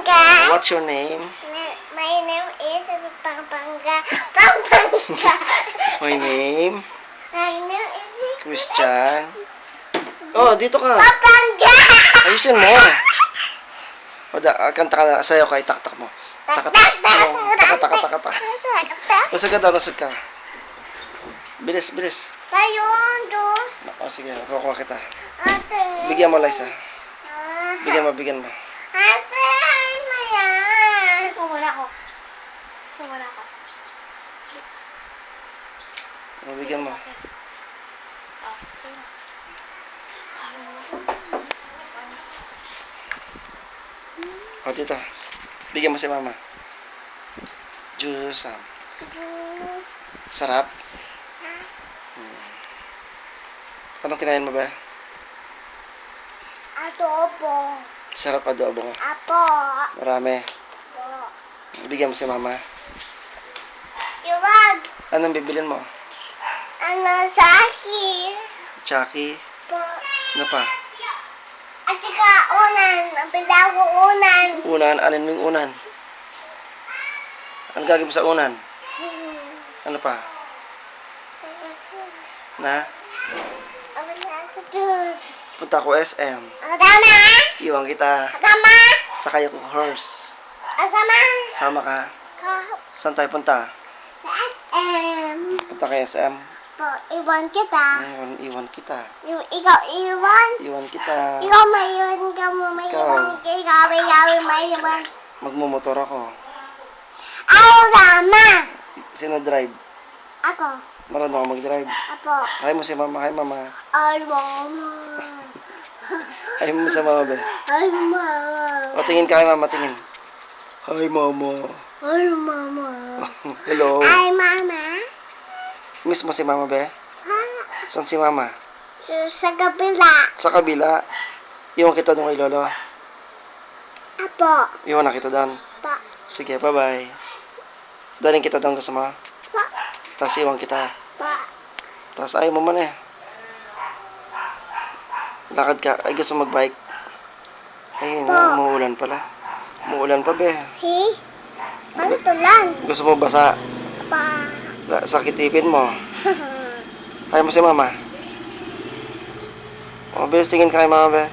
Pampanga. What's your name? My name is Pampanga. Pampanga. My name? My name is Christian. Oh, dito ka. Pampanga. Ayusin mo. O, kanta ka na. Sayo ka, itaktak mo. Takatak. Takatak. Lusog ka daw, lusog ka. Bilis, bilis. Tayon, Diyos. O, sige, kukuha kita. Ate. Bigyan mo, Liza. Bigyan mo. Ate, ano yan? Gusto mo muna ako. Gusto mo muna ako. O, bigyan mo. Oh, okay na. O, dito. Bigyan mo si mama. Juice. Diyos. Sarap. Anong kinain mo ba? Adobo. Sarap adobo nga. Apo. Marami. Apo. Bigyan mo si mama. Iwag. Anong bibilin mo? Ano sa akin? Chucky. Po. Ano pa? At saka unan. Nabilaw ko unan. Unan. Anin mo yung unan? Ano gagawin mo sa unan? Ano pa? Na? Nabilaw ko Diyos. Punta ko SM. Asama. Iwan kita. Asama. Sakay ako horse. Asama. Sama ka. Saan tayo punta? Punta kay SM. Po, iwan kita. Iwan kita. Ikaw iwan. Iwan kita. Ikaw maiwan ka mo. Maiwan ka. Ikaw maiwan. Magmumotor ako. Ako sama. Sino drive? Ako. Marunong ako mag-drive. Apo. Hi mo si mama. Hi mama. Ay, mama. Hi mo sa mama be. Ay, mama. O tingin ka kay mama. Tingin. Hi mama. Ay, mama. Hello. Ay, mama. Miss mo si mama be? Ha? Saan si mama? Sa kabila. Sa kabila. Iwan kita doon kay lolo. Apo. Iwan na kita doon. Pa. Sige, bye-bye. Daling kita doon gusto mo. Pa. Tapos iwan kita. Pa. Tapos ayaw mo man eh. Lakad ka. Ay, gusto mag-bike. Ayun, Pa. umuulan pala. Umuulan pa be. Hey? Ano to lang? Gusto mo basa. Pa. Sakitipin mo. Ayaw mo si mama. O, bilis tingin ka kay mama be.